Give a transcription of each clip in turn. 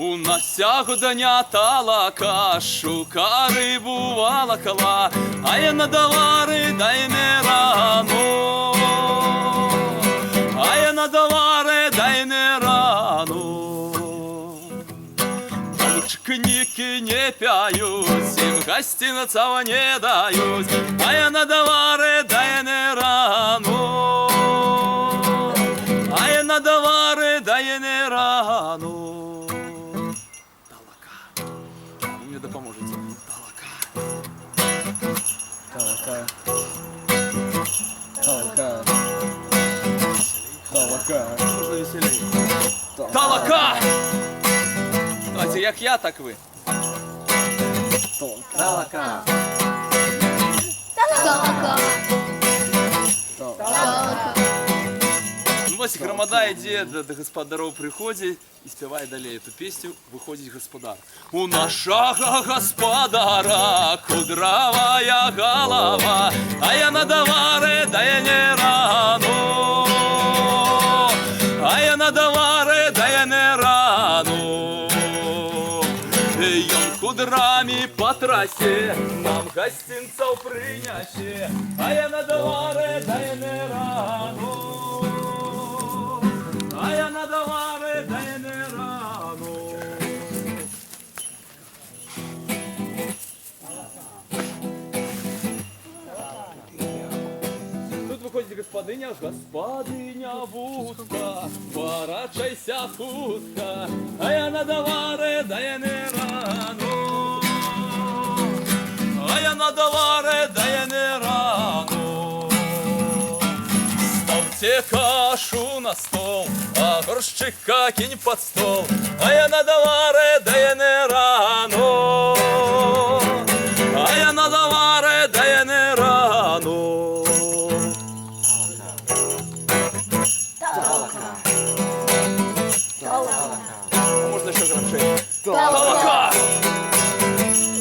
У нас сягодня талака, шука рибу валакала, а я надала дай не рану, а я надала дай не рану. Толчкники не пяют, им гостиница не дают, а я надала дай не рану, а я надала дай не рану. Мне допоможете. Толока. Толока. Толока. Можна веселее. Толока! Давайте, як я, так ви. Толока. Ось громада йде до господарів у приході і співає далі цю пісню «Виходить господар». У нашого господара кудравая голова, а я надаваре дає не рану, а я надаваре дає не рану. И он кудрами по трассе нам гостинцев приняще, а я надаваре дає не рану. А я надаваре дай не рану. Тут виходить господиня, господиня вузка, ворачайся хустка, а я надаваре дай не рану, а я надаваре дай не рану. Ставьте кашу на стол, а горщика кинь под стол, а я надаваре дає не рану, а я надаваре дає не рану. Толока. Можна ще громче. Толока!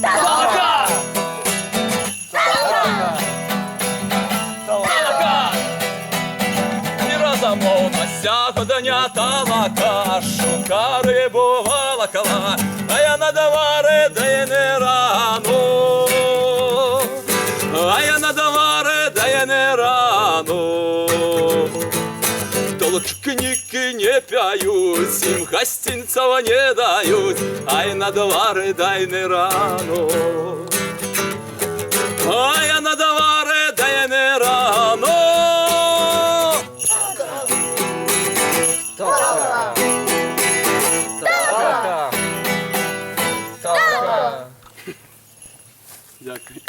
Толока! Толока! І разом на сягодня талака, шука рибу валакала, а я надаваре дає не рану, а я надаваре дає не рану. Толчкники не пяют, им гостинцев не дают, ай надаваре дай не рану, а я надаваре дай не рану. Толока. Толока. Толока. Дякую.